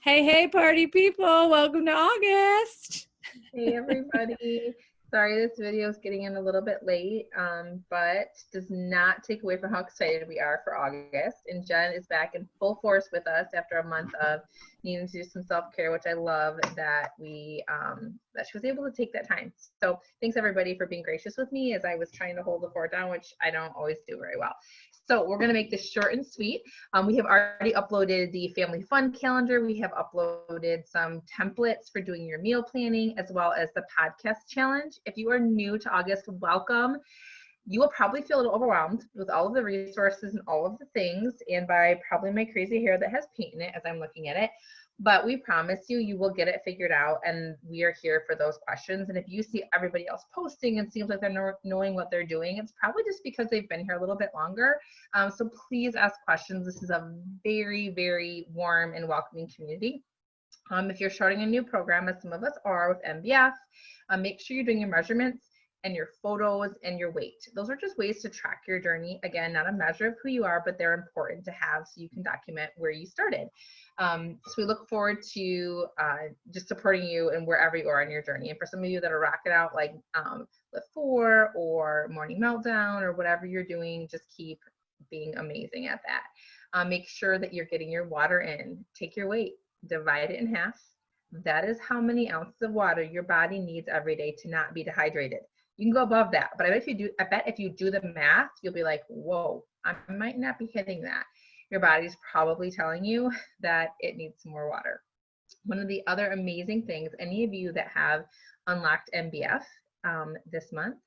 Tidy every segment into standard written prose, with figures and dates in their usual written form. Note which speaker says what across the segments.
Speaker 1: Hey, hey, party people. Welcome to August.
Speaker 2: Hey everybody. Sorry this video is getting in a little bit late, but does not take away from how excited we are for August. And Jen is back in full force with us after a month of needing to do some self-care, which I love that that she was able to take that time. So thanks everybody for being gracious with me as I was trying to hold the fort down, which I don't always do very well. So we're going to make this short and sweet. We have already uploaded the family fun calendar. We have uploaded some templates for doing your meal planning, as well as the podcast challenge. If you are new to August, welcome. You will probably feel a little overwhelmed with all of the resources and all of the things, and by probably my crazy hair that has paint in it as I'm looking at it. But we promise you, you will get it figured out, and we are here for those questions. And if you see everybody else posting and seems like they're knowing what they're doing, it's probably just because they've been here a little bit longer. So please ask questions. This is a very, very warm and welcoming community. If you're starting a new program, as some of us are with MBF, make sure you're doing your measurements and your photos and your weight. Those are just ways to track your journey. Again, not a measure of who you are, but they're important to have so you can document where you started. So we look forward to just supporting you and wherever you are on your journey. And for some of you that are rocking out like Lift 4 or Morning Meltdown or whatever you're doing, just keep being amazing at that. Make sure that you're getting your water in. Take your weight, divide it in half. That is how many ounces of water your body needs every day to not be dehydrated. You can go above that, but I bet if you do the math, you'll be like, whoa, I might not be hitting that. Your body's probably telling you that it needs some more water. One of the other amazing things, any of you that have unlocked MBF this month,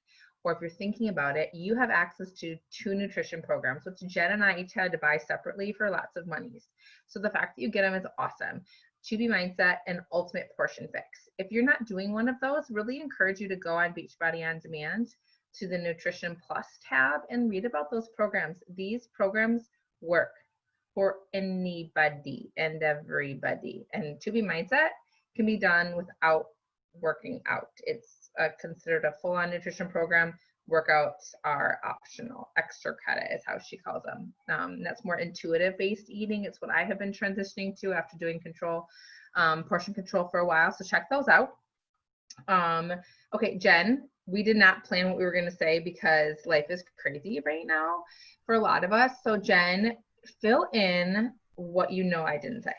Speaker 2: or if you're thinking about it, you have access to 2 nutrition programs, which Jen and I each had to buy separately for lots of monies. So the fact that you get them is awesome. 2B Mindset and Ultimate Portion Fix. If you're not doing one of those, really encourage you to go on Beachbody On Demand to the Nutrition Plus tab and read about those programs. These programs work for anybody and everybody. And 2B Mindset can be done without working out. It's considered a full-on nutrition program. Workouts are optional. Extra credit is how she calls them. That's more intuitive based eating. It's what I have been transitioning to after doing portion control for a while. So check those out. Okay, Jen, we did not plan what we were going to say because life is crazy right now for a lot of us. So Jen, fill in what you know I didn't say.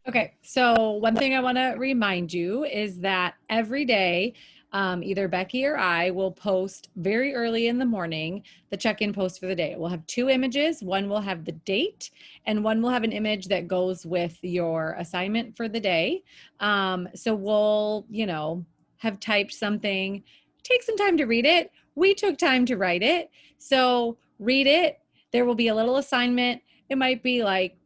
Speaker 1: Okay, so one thing I want to remind you is that every day, either Becky or I will post very early in the morning the check-in post for the day. We'll have 2 images. One will have the date, and one will have an image that goes with your assignment for the day. So we'll, have typed something. Take some time to read it. We took time to write it. So read it. There will be a little assignment. It might be like,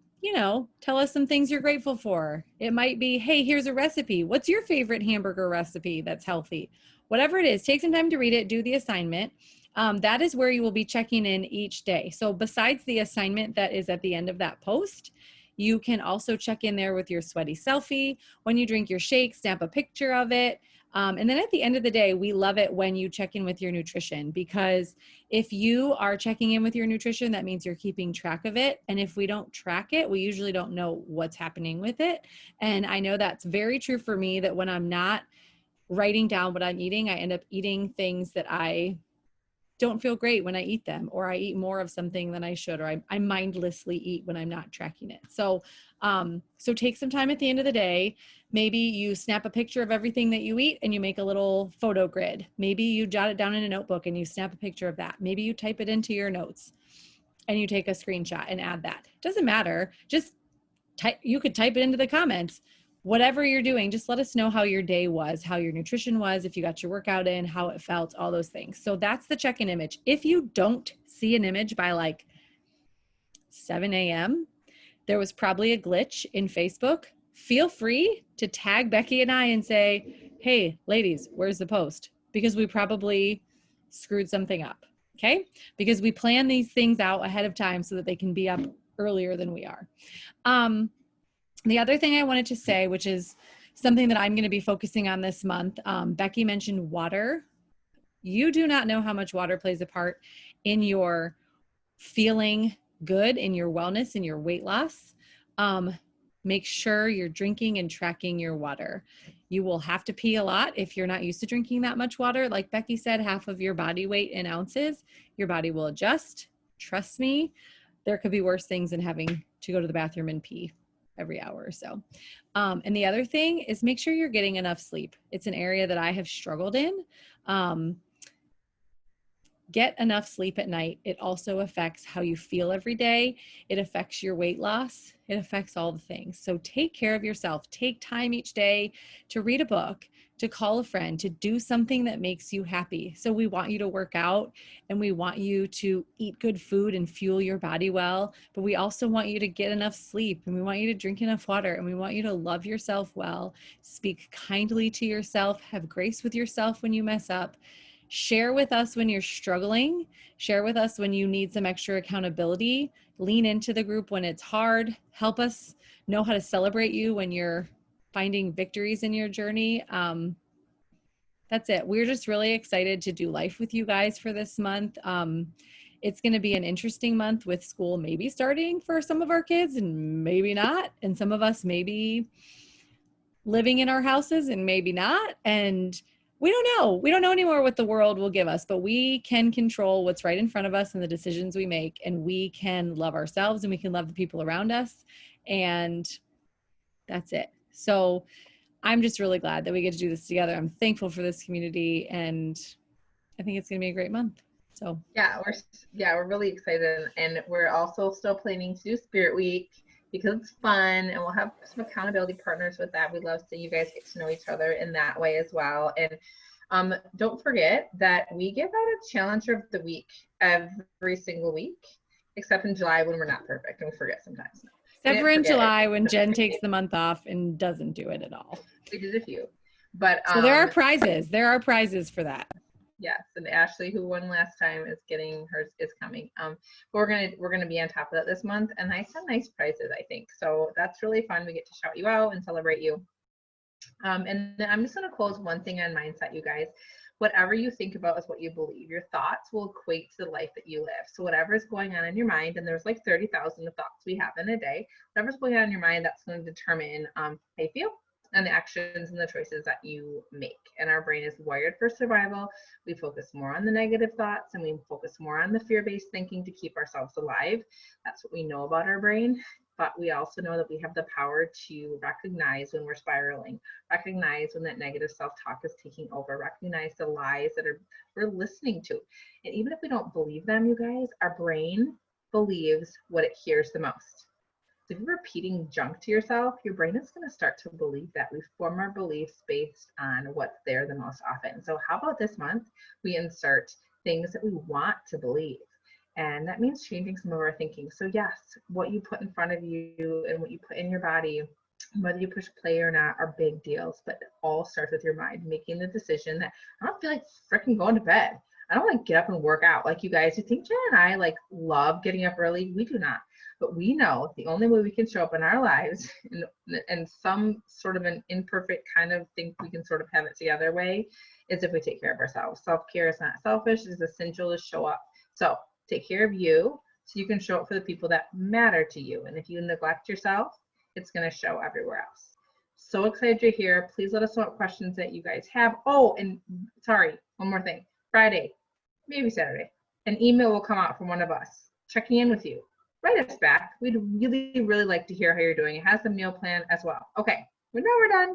Speaker 1: tell us some things you're grateful for. It might be, hey, here's a recipe. What's your favorite hamburger recipe that's healthy? Whatever it is, take some time to read it, do the assignment. That is where you will be checking in each day. So besides the assignment that is at the end of that post, you can also check in there with your sweaty selfie. When you drink your shake, snap a picture of it. And then at the end of the day, we love it when you check in with your nutrition, because if you are checking in with your nutrition, that means you're keeping track of it. And if we don't track it, we usually don't know what's happening with it. And I know that's very true for me, that when I'm not writing down what I'm eating, I end up eating things that I don't feel great when I eat them, or I eat more of something than I should, or I mindlessly eat when I'm not tracking it. So take some time at the end of the day. Maybe you snap a picture of everything that you eat and you make a little photo grid. Maybe you jot it down in a notebook and you snap a picture of that. Maybe you type it into your notes and you take a screenshot and add that. Doesn't matter. Just you could type it into the comments. Whatever you're doing, just let us know how your day was, how your nutrition was, if you got your workout in, how it felt, all those things. So that's the check-in image. If you don't see an image by like 7 a.m., there was probably a glitch in Facebook. Feel free to tag Becky and I and say, hey, ladies, where's the post? Because we probably screwed something up, okay? Because we plan these things out ahead of time so that they can be up earlier than we are. The other thing I wanted to say, which is something that I'm going to be focusing on this month, Becky mentioned water. You do not know how much water plays a part in your feeling good, in your wellness, in your weight loss. Make sure you're drinking and tracking your water. You will have to pee a lot if you're not used to drinking that much water. Like Becky said, half of your body weight in ounces, your body will adjust. Trust me, there could be worse things than having to go to the bathroom and pee every hour or so. And the other thing is make sure you're getting enough sleep. It's an area that I have struggled in. Get enough sleep at night. It also affects how you feel every day. It affects your weight loss. It affects all the things. So take care of yourself. Take time each day to read a book, to call a friend, to do something that makes you happy. So we want you to work out and we want you to eat good food and fuel your body well, but we also want you to get enough sleep and we want you to drink enough water and we want you to love yourself well, speak kindly to yourself, have grace with yourself when you mess up. Share with us when you're struggling. Share with us when you need some extra accountability. Lean into the group when it's hard. Help us know how to celebrate you when you're finding victories in your journey. That's it. We're just really excited to do life with you guys for this month. It's going to be an interesting month with school maybe starting for some of our kids and maybe not. And some of us maybe living in our houses and maybe not. And we don't know. We don't know anymore what the world will give us, but we can control what's right in front of us and the decisions we make. And we can love ourselves and we can love the people around us. And that's it. So I'm just really glad that we get to do this together. I'm thankful for this community and I think it's going to be a great month. So
Speaker 2: we're really excited, and we're also still planning to do Spirit Week because it's fun, and we'll have some accountability partners with that. We love seeing you guys get to know each other in that way as well. And don't forget that we give out a Challenger of the Week every single week, except in July when we're not perfect and we forget sometimes.
Speaker 1: Except for in July when Jen takes the month off and doesn't do it at all.
Speaker 2: We did a few, but
Speaker 1: so there are prizes. There are prizes for that.
Speaker 2: Yes, and Ashley, who won last time, is getting hers is coming. But we're gonna be on top of that this month, and I some nice prizes, I think. So that's really fun. We get to shout you out and celebrate you. And then I'm just gonna close one thing on mindset, you guys. Whatever you think about is what you believe. Your thoughts will equate to the life that you live. So whatever is going on in your mind, and there's like 30,000 thoughts we have in a day, whatever's going on in your mind, that's going to determine how you feel and the actions and the choices that you make. And our brain is wired for survival. We focus more on the negative thoughts and we focus more on the fear-based thinking to keep ourselves alive. That's what we know about our brain. But we also know that we have the power to recognize when we're spiraling, recognize when that negative self-talk is taking over, recognize the lies that we're listening to. And even if we don't believe them, you guys, our brain believes what it hears the most. So if you're repeating junk to yourself, your brain is going to start to believe that. We form our beliefs based on what's there the most often. So how about this month, we insert things that we want to believe. And that means changing some of our thinking. So yes, what you put in front of you and what you put in your body, whether you push play or not, are big deals. But it all starts with your mind, making the decision that I don't feel like freaking going to bed. I don't want to get up and work out. Like you guys, you think Jen and I like love getting up early? We do not. But we know the only way we can show up in our lives and some sort of an imperfect kind of think we can sort of have it together way is if we take care of ourselves. Self-care is not selfish, it's essential to show up. So take care of you so you can show up for the people that matter to you. And if you neglect yourself, it's going to show everywhere else. So excited you're here. Please let us know what questions that you guys have. Oh, and sorry, one more thing. Friday, maybe Saturday, an email will come out from one of us checking in with you. Write us back. We'd really, really like to hear how you're doing. It has the meal plan as well. Okay, now we're done.